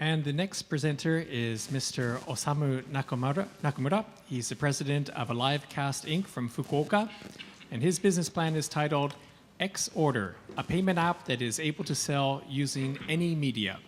And the next presenter is Mr. Osamu Nakamura. He's the president of AliveCast Inc. from Fukuoka, and his business plan is titled Xorder, a payment app that is able to sell using any media.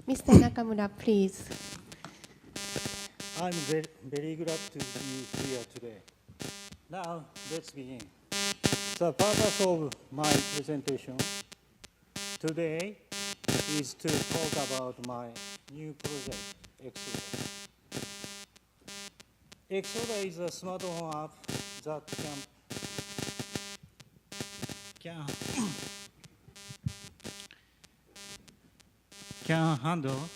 Mr. Nakamura, please. I'm very glad to be here today. Now, let's begin. The purpose of my presentation today is to talk about my new project, Xorder. Xorder is a smartphone app that can handle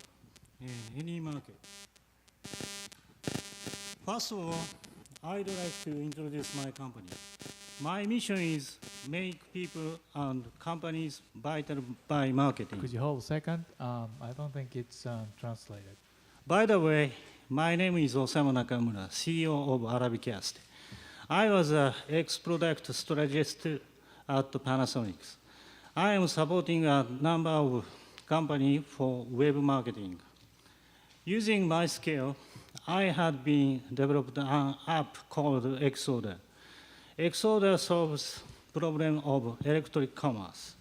any market. First of all, I'd like to introduce my company. My mission is make people and companies vital by marketing. Could you hold a second? I don't think it's translated. By the way, my name is Osamu Nakamura, CEO of AliveCast. I was an ex-product strategist at Panasonic. I am supporting a number of companies for web marketing. Using my skill, I had been developed an app called Xorder. Xorder solves problem of electronic commerce.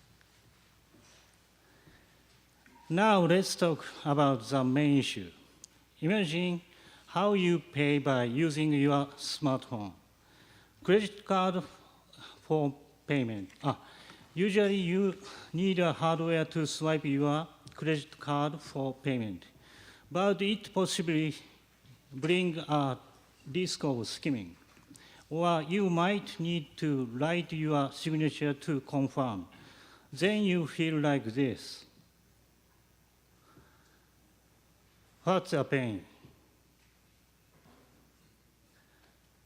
Now let's talk about the main issue. Imagine how you pay by using your smartphone. Credit card for payment. Usually you need a hardware to swipe your credit card for payment, but it possibly bring a risk of skimming. Or you might need to write your signature to confirm. Then you feel like this. What's a pain?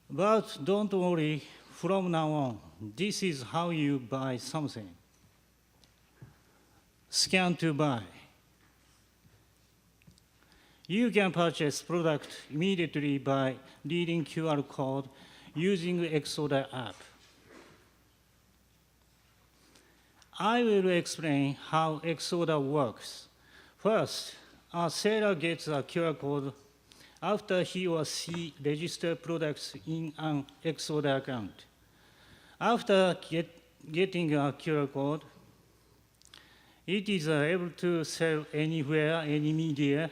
But don't worry, from now on, this is how you buy something. Scan to buy. You can purchase product immediately by reading QR code using the Xorder app. I will explain how Xorder works. First, a seller gets a QR code after he or she registers products in an Xorder account. After getting a QR code, it is able to sell anywhere, any media.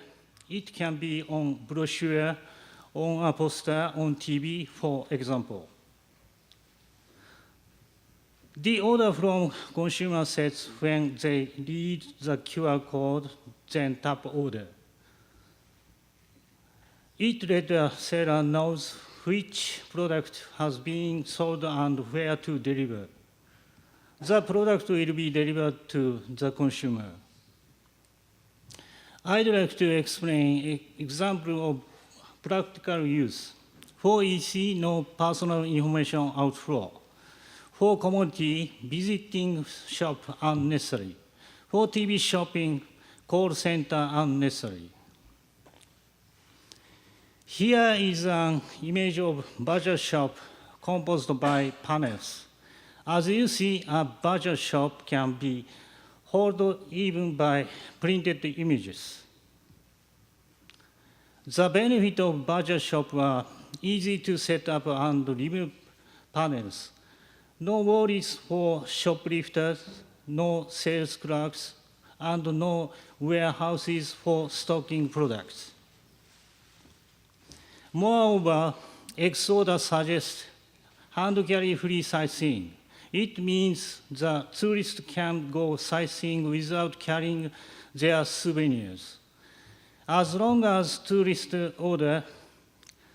It can be on brochure, on a poster, on TV, for example. The order from consumer sets when they read the QR code, then tap order. It lets the seller knows which product has been sold and where to deliver. The product will be delivered to the consumer. I'd like to explain an example of practical use. For EC, no personal information outflow. For commodity, visiting shop unnecessary. For TV shopping, call center unnecessary. Here is an image of virtual shop composed by panels. As you see, a virtual shop can be held even by printed images. The benefit of virtual shop are easy to set up and remove panels. No worries for shoplifters, no sales clerks, and no warehouses for stocking products. Moreover, Xorder suggests hand-carry-free sightseeing. It means the tourist can go sightseeing without carrying their souvenirs. As long as tourists order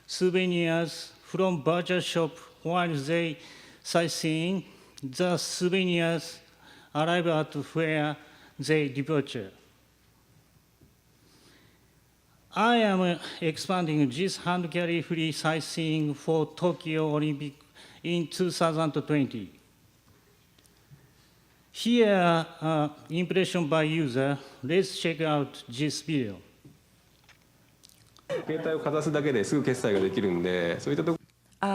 souvenirs from virtual shop while they sightseeing, the souvenirs arrive at where they departure. I am expanding this hand carry free sightseeing for Tokyo Olympic in 2020. Here, impression by user. Let's check out this video. 携帯をかざすだけですぐ決済ができるんで、そういったとこ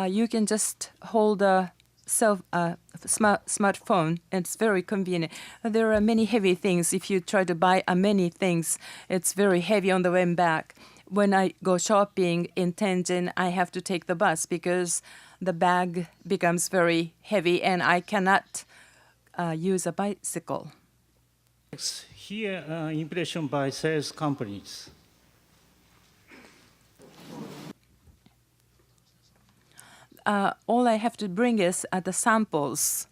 You can just hold a smartphone, and it's very convenient. There are many heavy things. If you try to buy many things, it's very heavy on the way back. When I go shopping in Tenjin, I have to take the bus because the bag becomes very heavy and I cannot use a bicycle. Here, impression by sales companies. All I have to bring is the samples.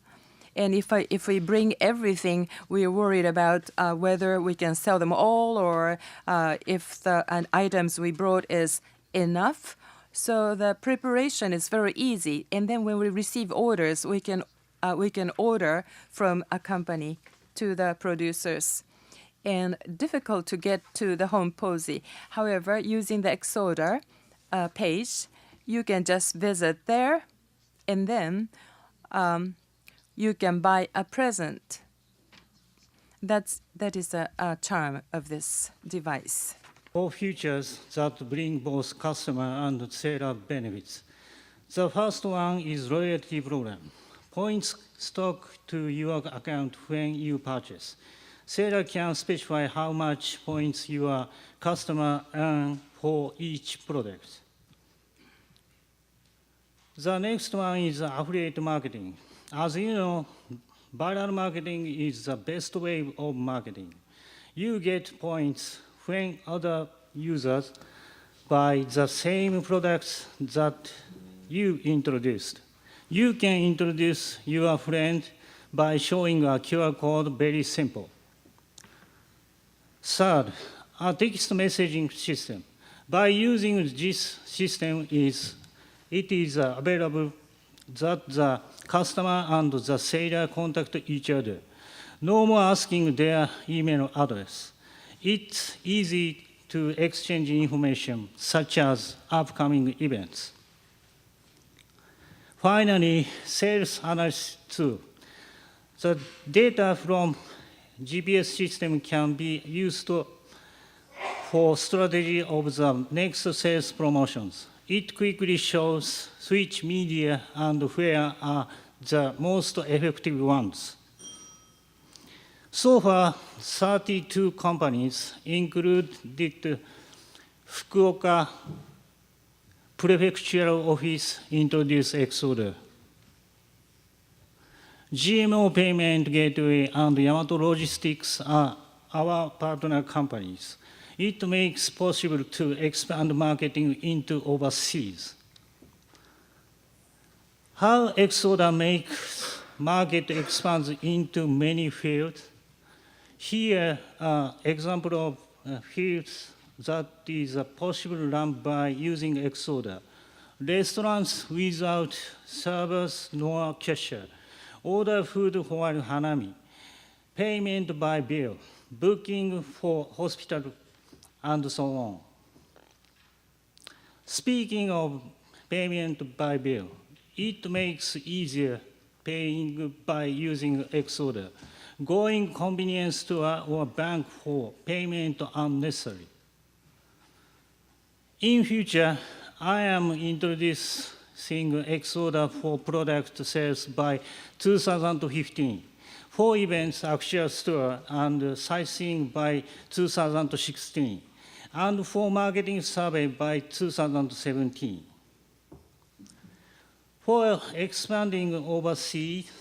And if we bring everything, we're worried about whether we can sell them all or if the items we brought is enough. So the preparation is very easy. And then when we receive orders, we can order from a company to the producers. And difficult to get to the home POSI. However, using the Exoder page, you can just visit there, and then you can buy a present. That is a charm of this device. Four features that bring both customer and seller benefits. The first one is loyalty program. Points stock to your account when you purchase. Seller can specify how much points your customer earn for each product. The next one is affiliate marketing. As you know, viral marketing is the best way of marketing. You get points when other users buy the same products that you introduced. You can introduce your friend by showing a QR code, very simple. Third, a text messaging system. By using this system, it is available that the customer and the seller contact each other. No more asking their email address. It's easy to exchange information, such as upcoming events. Finally, sales analysis tool. The data from GPS system can be used for strategy of the next sales promotions. It quickly shows which media and where are the most effective ones. So far, 32 companies, including Fukuoka Prefectural Office, introduced Exoder. GMO Payment Gateway and Yamato Logistics are our partner companies. It makes possible to expand marketing into overseas. How Exoder makes market expands into many fields. Here are example of fields that is possible run by using Exoder. Restaurants without servers nor cashier. Order food while hanami. Payment by bill. Booking for hospital and so on. Speaking of payment by bill, it makes easier paying by using Exoder. Going convenience store or bank for payment unnecessary. In future, I am introducing Exoder for product sales by 2015. For events, actual store and sightseeing by 2016. And for marketing survey by 2017. For expanding overseas,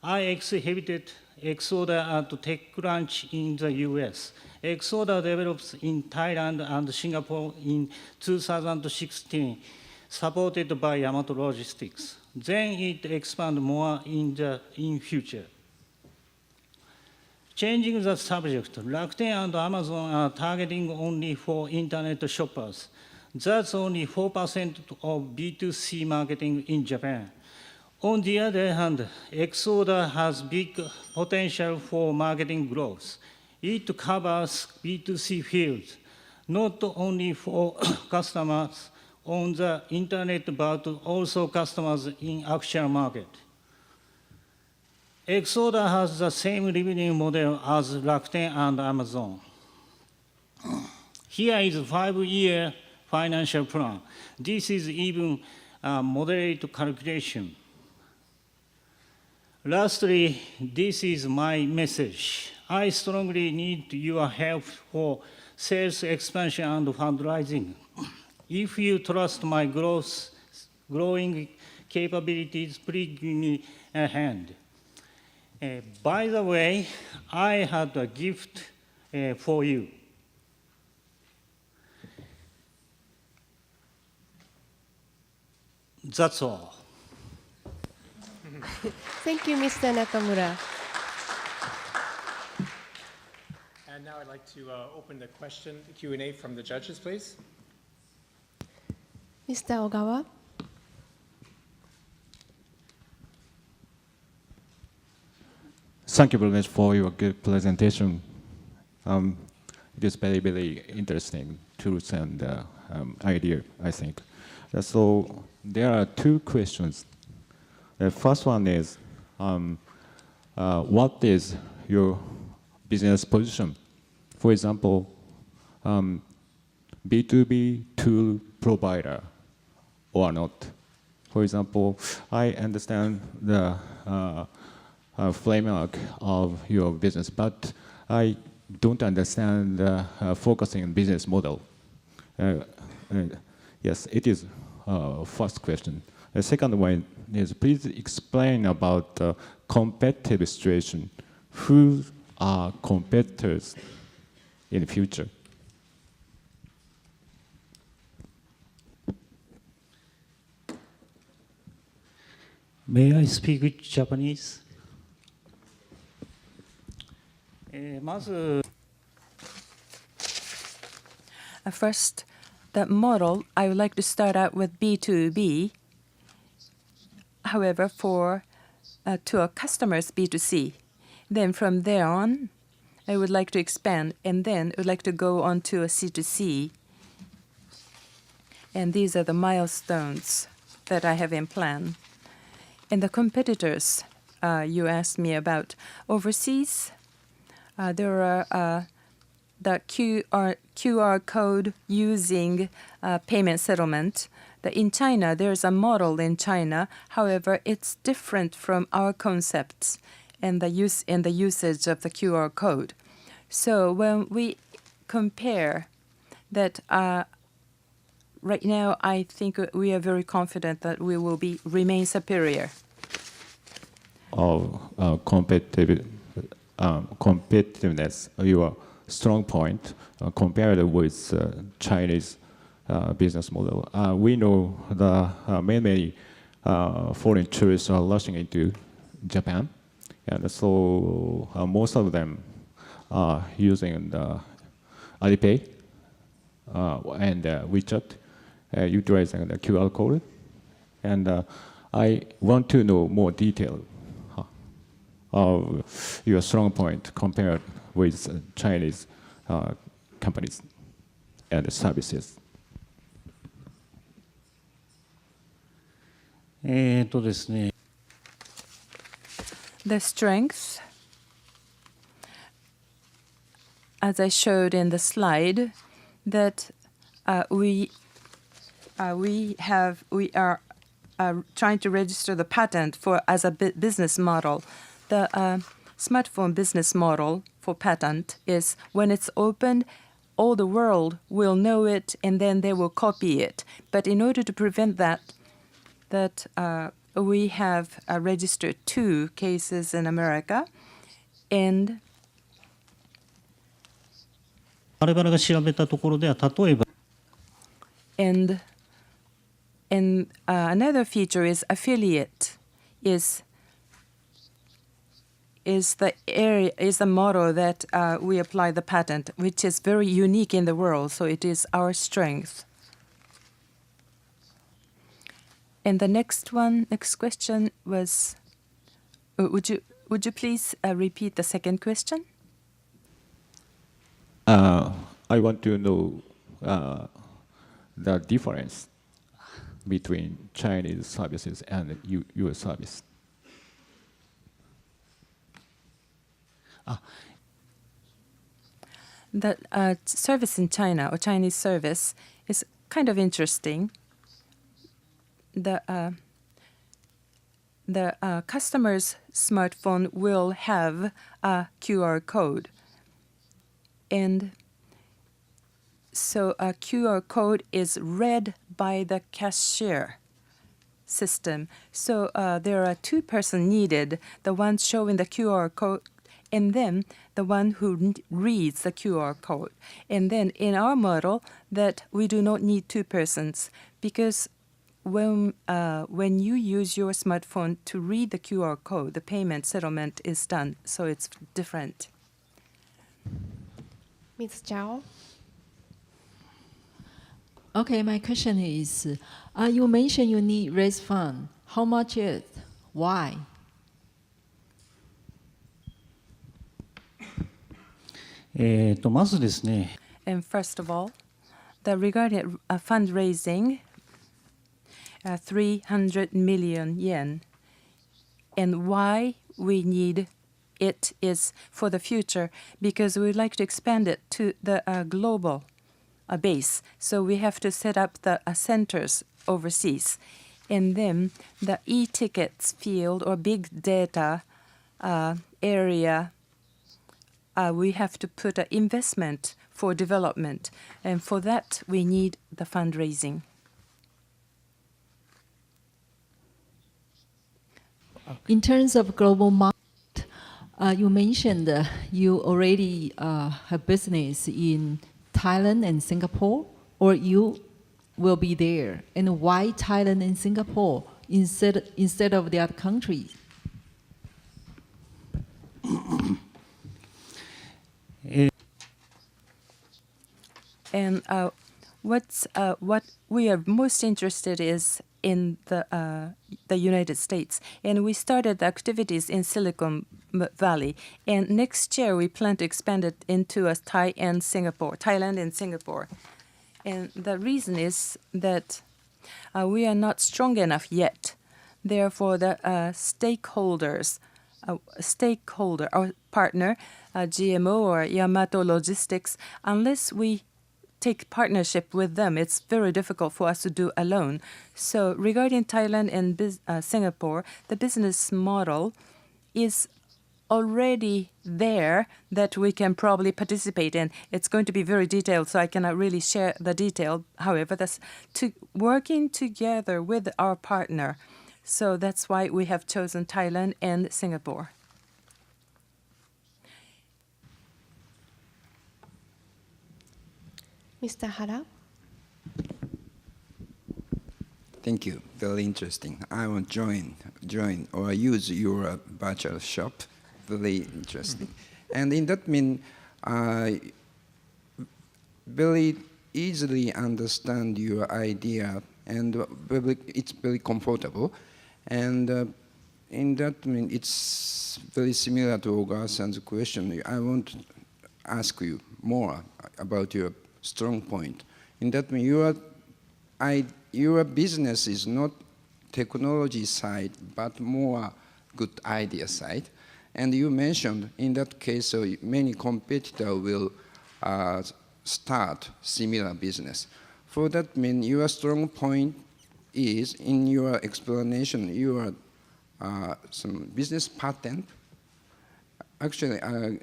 I exhibited Exoder at TechCrunch in the US. Exoder develops in Thailand and Singapore in 2016, supported by Yamato Logistics. Then it expand more in future. Changing the subject, Rakuten and Amazon are targeting only for internet shoppers. That's only 4% of B2C marketing in Japan. On the other hand, Exoder has big potential for marketing growth. It covers B2C fields not only for customers on the internet, but also customers in actual market. Xorder has the same revenue model as Rakuten and Amazon. Here is a 5-year financial plan. This is even a moderate calculation. Lastly, this is my message. I strongly need your help for sales expansion and fundraising. If you trust my growing capabilities, please give me a hand. By the way, I had a gift for you. That's all. Thank you, Mr. Nakamura. And now I'd like to open the Q&A from the judges, please. Mr. Ogawa. Thank you very much for your good presentation. It is very, very interesting tools and idea, I think. So there are two questions. The first one is, what is your business position? For example, B2B tool provider or not. For example, I understand the framework of your business, but I don't understand focusing on business model. Yes, it is first question. The second one is, please explain about competitive situation. Who are competitors in the future? May I speak Japanese? まず First, the model, I would like to start out with B2B. However, to our customers, B2C. Then from there on, I would like to expand, and then I would like to go on to a C2C. And these are the milestones that I have in plan. And the competitors you asked me about overseas, there are the QR code using payment settlement. In China, there's a model in China. However, it's different from our concepts and the usage of the QR code. So when we compare that, right now, I think we are very confident that we will remain superior. Competitiveness, your strong point compared with Chinese business model. We know the many foreign tourists are rushing into Japan, and so most of them are using the Alipay and WeChat, utilizing the QR code. And I want to know more detail of your strong point compared with Chinese companies and services. ですね The strength, as I showed in the slide, that we are trying to register the patent as a business model. The smartphone business model for patent is when it's opened, all the world will know it, and then they will copy it. But in order to prevent that we have registered 2 cases in America, and 我々が調べたところでは例えば and another feature is affiliate is the model that we apply the patent, which is very unique in the world. So it is our strength. And the next question was, would you please repeat the second question? I want to know the difference between Chinese services and your service? The service in China, or Chinese service, is kind of interesting. The customer's smartphone will have a QR code. And so a QR code is read by the cashier system. So there are two persons needed, the one showing the QR code and then the one who reads the QR code. And then in our model, that we do not need two persons, because when you use your smartphone to read the QR code, the payment settlement is done, so it's different. Ms. Zhao. Okay, my question is, you mentioned you need raise fund. How much is? Why? まずですね、 And first of all, regarding fundraising, 300 million yen. And why we need it is for the future, because we would like to expand it to the global base. So we have to set up the centers overseas. And then the e-tickets field or big data area, we have to put an investment for development. And for that, we need the fundraising. In terms of global market, you mentioned you already have business in Thailand and Singapore, or you will be there. And why Thailand and Singapore instead of the other countries? And what we are most interested is in the United States, and we started the activities in Silicon Valley. And next year we plan to expand it into Thailand and Singapore. And the reason is that we are not strong enough yet. Therefore, the stakeholder, our partner, GMO or Yamato Logistics, unless we take partnership with them, it's very difficult for us to do alone. So regarding Thailand and Singapore, the business model is already there that we can probably participate in. It's going to be very detailed, so I cannot really share the detail. However, that's working together with our partner. So that's why we have chosen Thailand and Singapore. Mr. Hara. Thank you. Very interesting. I will join or use your virtual shop. Very interesting. And in that mean, I very easily understand your idea, and it's very comfortable. And in that mean, it's very similar to Ogawa-san's question. I want to ask you more about your strong point. In that mean, your business is not technology side, but more good idea side. And you mentioned in that case, so many competitors will start similar business. For that mean, your strong point is in your explanation, your some business patent. Actually,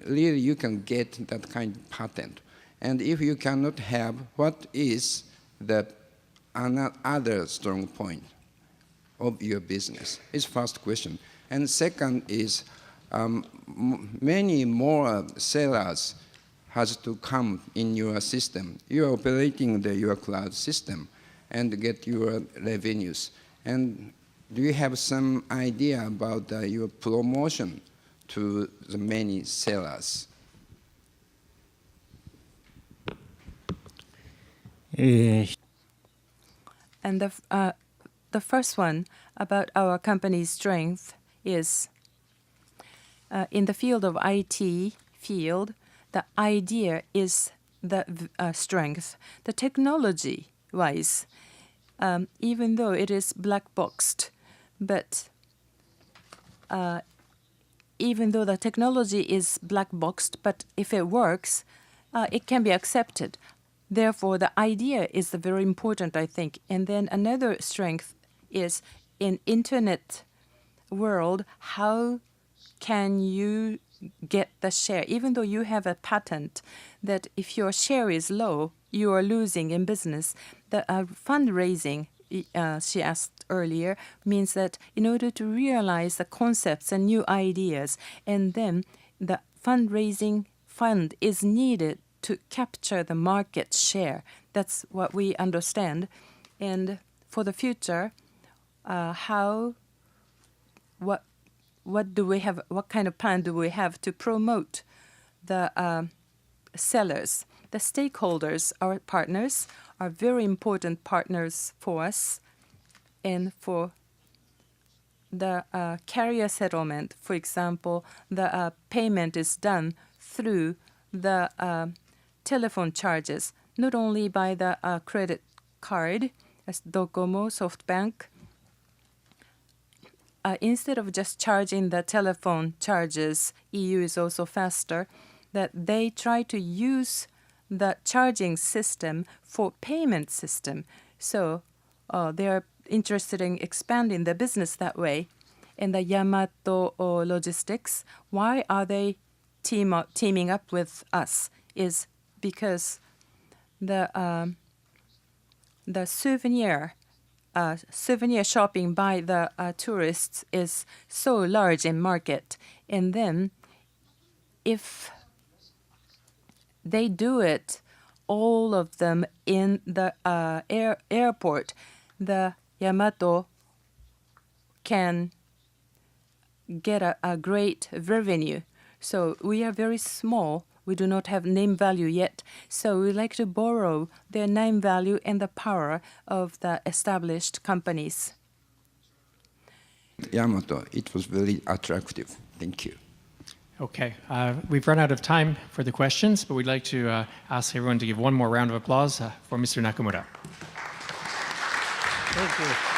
really you can get that kind of patent. And if you cannot have, what is the other strong point of your business? Is first question. And second is, many more sellers has to come in your system. You are operating your cloud system and get your revenues. And do you have some idea about your promotion to the many sellers? And the first one about our company's strength is in the field of IT field, the idea is strength. The technology-wise, even though it is black boxed, but even though the technology is black boxed, but if it works, it can be accepted. Therefore, the idea is very important, I think. And then another strength is in internet world, how can you get the share? Even though you have a patent that if your share is low, you are losing in business. The fundraising, she asked earlier, means that in order to realize the concepts and new ideas, and then the fundraising fund is needed to capture the market share. That's what we understand. And for the future, what do we have? What kind of plan do we have to promote the sellers? The stakeholders, our partners, are very important partners for us, and for the carrier settlement, for example, the payment is done through the telephone charges, not only by the credit card, as Docomo, SoftBank. Instead of just charging the telephone charges, EU is also faster, that they try to use the charging system for payment system. So they are interested in expanding the business that way. And the Yamato Logistics, why are they teaming up with us? Is because the souvenir shopping by the tourists is so large in market, and then if they do it, all of them in the airport, the Yamato can get a great revenue. So we are very small. We do not have name value yet. So we like to borrow their name value and the power of the established companies. Yamato, it was very attractive. Thank you. Okay, we've run out of time for the questions, but we'd like to ask everyone to give one more round of applause for Mr. Nakamura. Thank you.